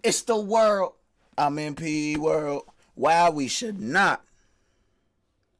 It's the world. I'm in PE world. Why we should not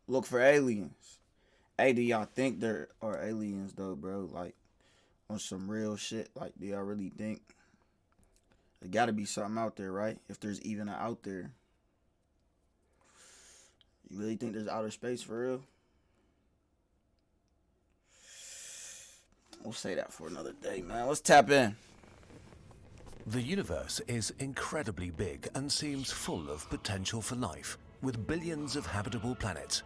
look for aliens. Hey, do y'all think there are aliens though, bro? Like on some real shit. Like, do y'all really think there gotta be something out there, right? If there's even an out there. You really think there's outer space for real? We'll say that for another day, man. Let's tap in. The universe is incredibly big and seems full of potential for life, with billions of habitable planets.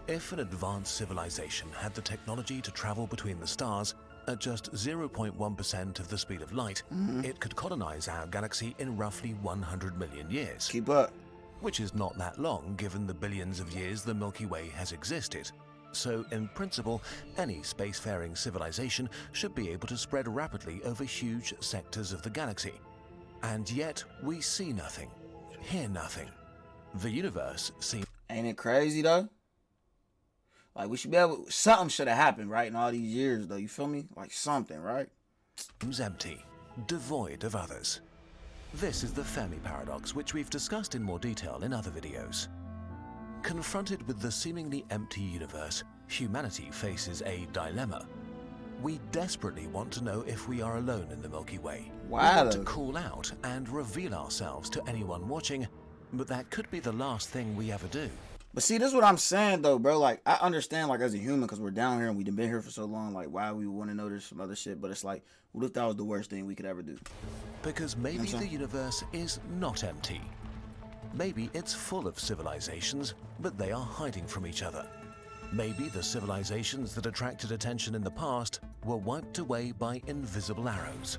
If an advanced civilization had the technology to travel between the stars at just 0.1% of the speed of light, it could colonize our galaxy in roughly 100 million years. Keep up. Which is not that long given the billions of years the Milky Way has existed. So, in principle, any spacefaring civilization should be able to spread rapidly over huge sectors of the galaxy. And yet, we see nothing, hear nothing. The universe seems... Ain't it crazy, though? Like, we should be able... Something should have happened, right, in all these years, though. You feel me? Like, something, right? Empty, devoid of others. This is the Fermi paradox, which we've discussed in more detail in other videos. Confronted with the seemingly empty universe, humanity faces a dilemma. We desperately want to know if we are alone in the Milky Way. Wow. We want to call out and reveal ourselves to anyone watching, but that could be the last thing we ever do. But see, this is what I'm saying, though, bro. Like, I understand, like, as a human, because we're down here and we've been here for so long, like, why we want to know there's some other shit. But it's like, what if that was the worst thing we could ever do? Because maybe the universe is not empty. Maybe it's full of civilizations, but they are hiding from each other. Maybe the civilizations that attracted attention in the past were wiped away by invisible arrows.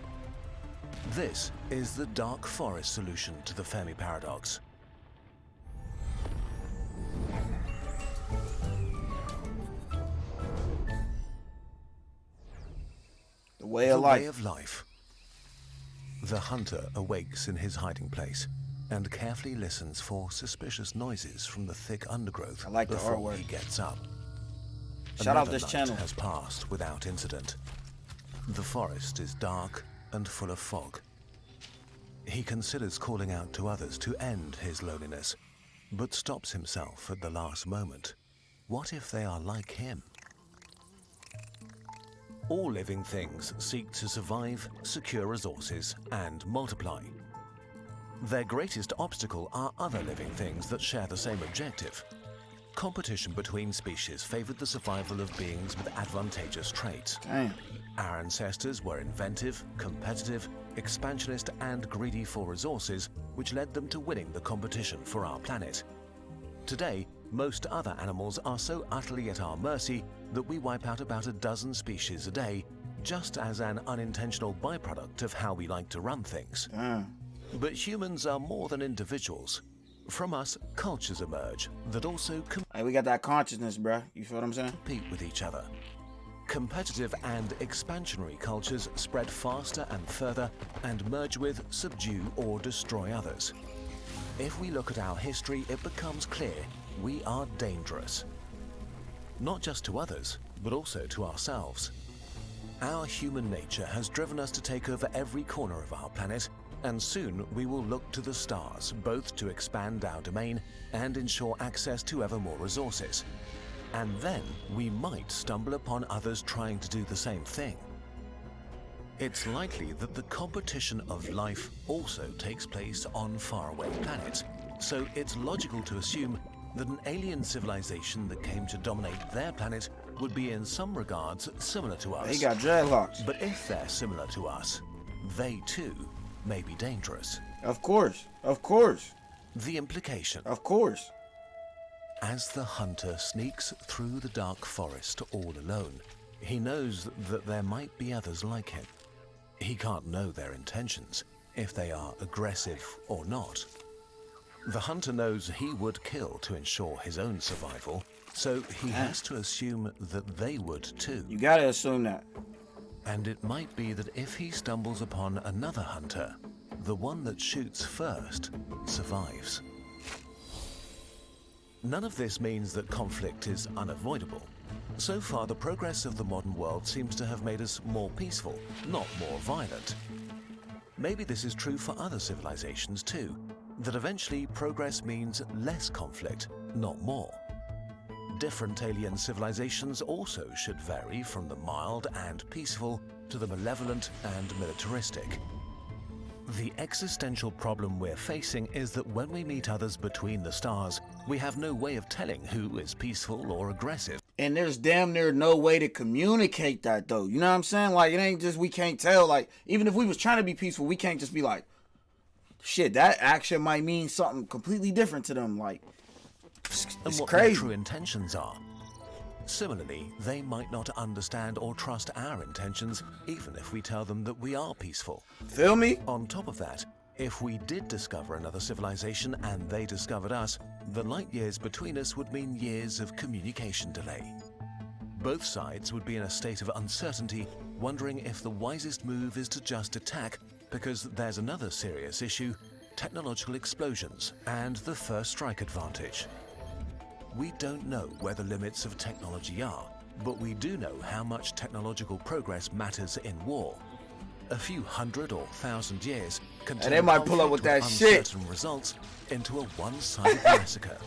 This is the dark forest solution to the Fermi paradox. The way of life. The way of life. The hunter awakes in his hiding place and carefully listens for suspicious noises from the thick undergrowth before he gets up. Shout out this channel. Has passed without incident. The forest is dark and full of fog. He considers calling out to others to end his loneliness, but stops himself at the last moment. What if they are like him? All living things seek to survive, secure resources, and multiply. Their greatest obstacle are other living things that share the same objective. Competition between species favored the survival of beings with advantageous traits. Damn. Our ancestors were inventive, competitive, expansionist, and greedy for resources, which led them to winning the competition for our planet. Today, most other animals are so utterly at our mercy that we wipe out about a dozen species a day, just as an unintentional byproduct of how we like to run things. But humans are more than individuals. From us, cultures emerge that also hey, we got that consciousness, bruh. You feel what I'm saying? Compete with each other. Competitive and expansionary cultures spread faster and further and merge with, subdue, or destroy others. If we look at our history, it becomes clear we are dangerous. Not just to others, but also to ourselves. Our human nature has driven us to take over every corner of our planet, and soon we will look to the stars, both to expand our domain and ensure access to ever more resources. And then we might stumble upon others trying to do the same thing. It's likely that the competition of life also takes place on faraway planets, so it's logical to assume that an alien civilization that came to dominate their planet would be in some regards similar to us. They got dreadlocks. But if they're similar to us, they too may be dangerous. Of course. Of course. The implication. Of course. As the hunter sneaks through the dark forest all alone, he knows that there might be others like him. He can't know their intentions, if they are aggressive or not. The hunter knows he would kill to ensure his own survival, so he has to assume that they would too. You gotta assume that. And it might be that if he stumbles upon another hunter, the one that shoots first survives. None of this means that conflict is unavoidable. So far, the progress of the modern world seems to have made us more peaceful, not more violent. Maybe this is true for other civilizations too, that eventually progress means less conflict, not more. Different alien civilizations also should vary from the mild and peaceful to the malevolent and militaristic. The existential problem we're facing is that when we meet others between the stars, we have no way of telling who is peaceful or aggressive. And there's damn near no way to communicate that though. You know what I'm saying? Like, it ain't just, we can't tell. Like, even if we was trying to be peaceful, we can't just be like, shit, that action might mean something completely different to them. Like, And it's what crazy. their true intentions are. Similarly, they might not understand or trust our intentions, even if we tell them that we are peaceful. Feel me? On top of that, if we did discover another civilization and they discovered us, the light years between us would mean years of communication delay. Both sides would be in a state of uncertainty, wondering if the wisest move is to just attack, because there's another serious issue: technological explosions and the first strike advantage. We don't know where the limits of technology are, but we do know how much technological progress matters in war. A few hundred or thousand years can turn they might pull up with that shit. uncertain results into a one-sided massacre.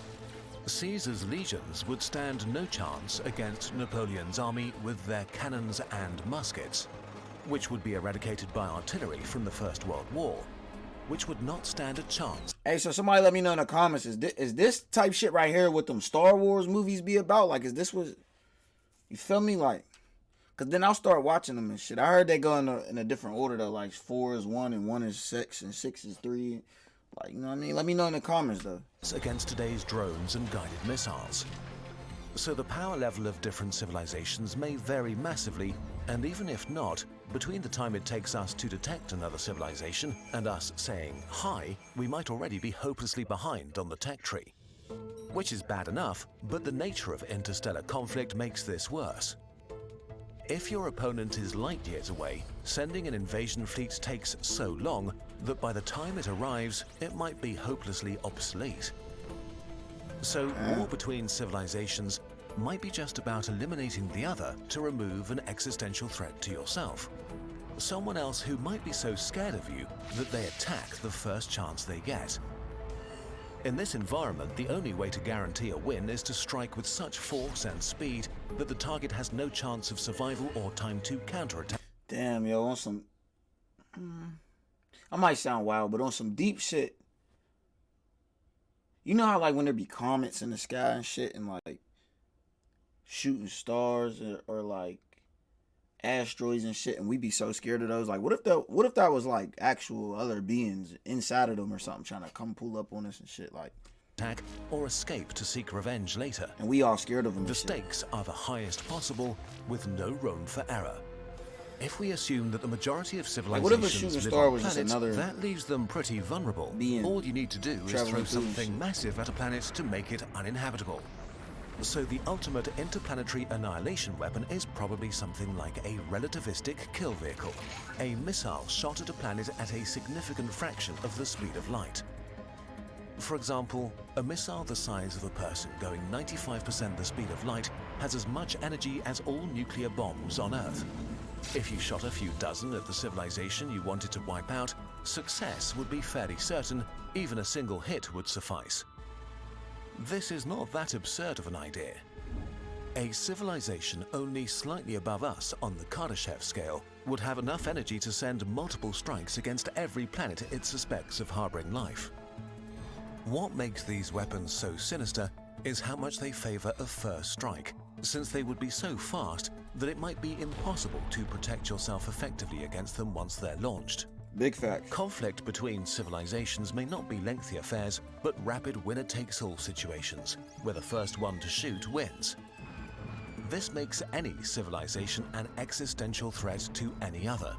Caesar's legions would stand no chance against Napoleon's army with their cannons and muskets, which would be eradicated by artillery from the First World War, which would not stand a chance. Hey, so somebody let me know in the comments, is this type shit right here what them Star Wars movies be about? Like, is this what, you feel me? Like, cause then I'll start watching them and shit. I heard they go in a different order though. Like 4 is 1 and 1 is 6 and 6 is 3. Like, you know what I mean? Let me know in the comments though. Against today's drones and guided missiles. So the power level of different civilizations may vary massively, and even if not, between the time it takes us to detect another civilization and us saying hi, we might already be hopelessly behind on the tech tree. Which is bad enough, but the nature of interstellar conflict makes this worse. If your opponent is light years away, sending an invasion fleet takes so long that by the time it arrives, it might be hopelessly obsolete. So war between civilizations might be just about eliminating the other to remove an existential threat to yourself. Someone else who might be so scared of you that they attack the first chance they get. In this environment, the only way to guarantee a win is to strike with such force and speed that the target has no chance of survival or time to counterattack. Damn, yo, on some, I might sound wild, but on some deep shit. You know how like when there be comets in the sky and shit and like shooting stars or like asteroids and shit, and we be so scared of those. Like, what if that was like actual other beings inside of them or something trying to come pull up on us and shit, like attack or escape to seek revenge later. And we all scared of them. The stakes are the highest possible with no room for error. If we assume that the majority of civilizations what if a shooting star was just another that leaves them pretty vulnerable. being All you need to do is throw something massive at a planet to make it uninhabitable. So the ultimate interplanetary annihilation weapon is probably something like a relativistic kill vehicle, a missile shot at a planet at a significant fraction of the speed of light. For example, a missile the size of a person going 95% the speed of light has as much energy as all nuclear bombs on Earth. If you shot a few dozen at the civilization you wanted to wipe out, success would be fairly certain. Even a single hit would suffice. This is not that absurd of an idea. A civilization only slightly above us on the Kardashev scale would have enough energy to send multiple strikes against every planet it suspects of harboring life. What makes these weapons so sinister is how much they favor a first strike, since they would be so fast that it might be impossible to protect yourself effectively against them once they're launched. Big fact. Conflict between civilizations may not be lengthy affairs, but rapid winner-takes-all situations, where the first one to shoot wins. This makes any civilization an existential threat to any other.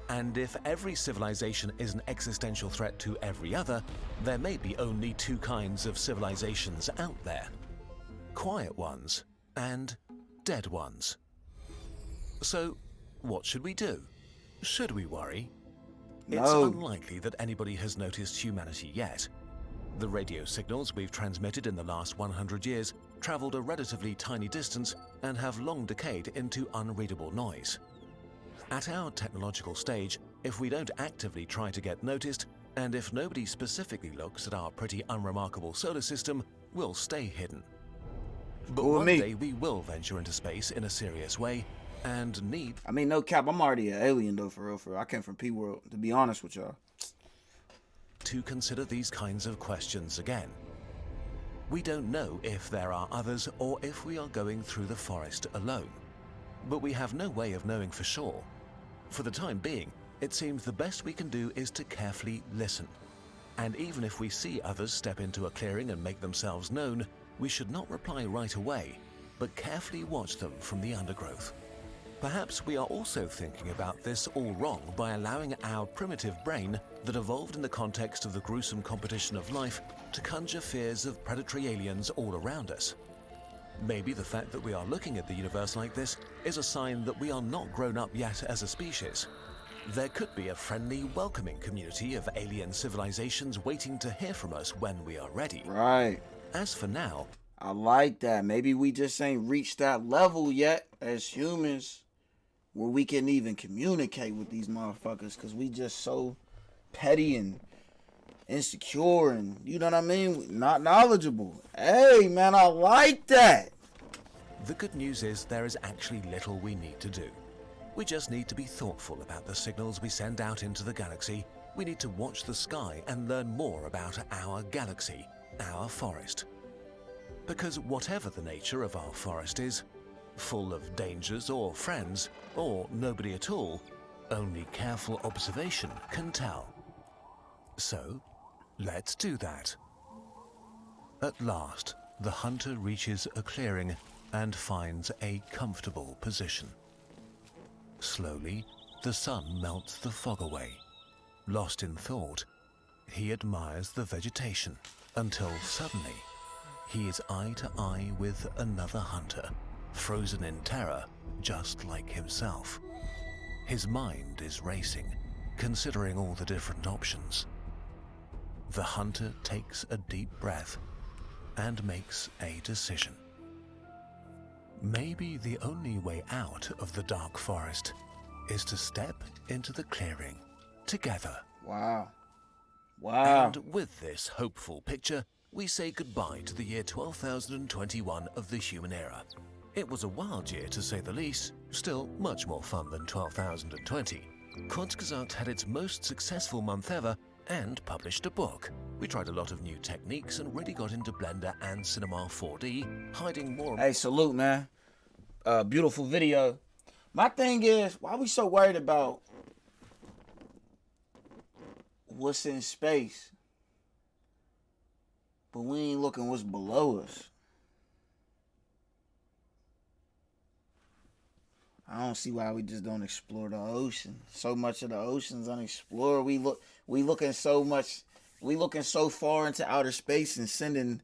And if every civilization is an existential threat to every other, there may be only two kinds of civilizations out there: quiet ones and dead ones. So, what should we do? Should we worry? It's unlikely that anybody has noticed humanity yet. The radio signals we've transmitted in the last 100 years traveled a relatively tiny distance and have long decayed into unreadable noise. At our technological stage, If we don't actively try to get noticed, and if nobody specifically looks at our pretty unremarkable solar system, we'll stay hidden. But Cool with one me. day we will venture into space in a serious way, and need I mean, no cap, I'm already an alien though, for real, for real. I came from P-World, to be honest with y'all. to consider these kinds of questions again. We don't know if there are others or if we are going through the forest alone. But we have no way of knowing for sure. For the time being, it seems the best we can do is to carefully listen. And even if we see others step into a clearing and make themselves known, we should not reply right away, but carefully watch them from the undergrowth. Perhaps we are also thinking about this all wrong by allowing our primitive brain that evolved in the context of the gruesome competition of life to conjure fears of predatory aliens all around us. Maybe the fact that we are looking at the universe like this is a sign that we are not grown up yet as a species. There could be a friendly, welcoming community of alien civilizations waiting to hear from us when we are ready. Right. As for now, I like that. Maybe we just ain't reached that level yet as humans where we can even communicate with these motherfuckers because we just so petty and insecure and, you know what I mean, not knowledgeable. Hey, man, I like that. the good news is there is actually little we need to do. We just need to be thoughtful about the signals we send out into the galaxy. We need to watch the sky and learn more about our galaxy, our forest. Because whatever the nature of our forest is, full of dangers or friends, or nobody at all, only careful observation can tell. So, let's do that. At last, the hunter reaches a clearing and finds a comfortable position. Slowly, the sun melts the fog away. Lost in thought, he admires the vegetation until suddenly, he is eye to eye with another hunter, frozen in terror, just like himself. His mind is racing, considering all the different options. The hunter takes a deep breath and makes a decision. Maybe the only way out of the dark forest is to step into the clearing together. Wow. Wow. And with this hopeful picture, we say goodbye to the year 12,021 of the human era. It was a wild year to say the least, still much more fun than 12,020. Kurzgesagt had its most successful month ever and published a book. We tried a lot of new techniques and really got into Blender and Cinema 4D, hiding more. Hey, salute, man. Beautiful video. My thing is, why we so worried about what's in space, but we ain't looking what's below us? I don't see why we just don't explore the ocean. So much of the ocean's unexplored. We looking so far into outer space and sending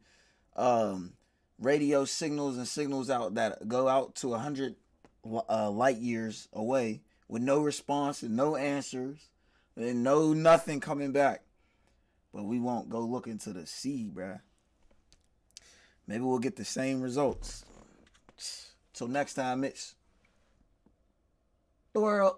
radio signals and signals out that go out to 100 light years away with no response and no answers and no nothing coming back. But we won't go look into the sea, bruh. Maybe we'll get the same results. Till next time, it's the world.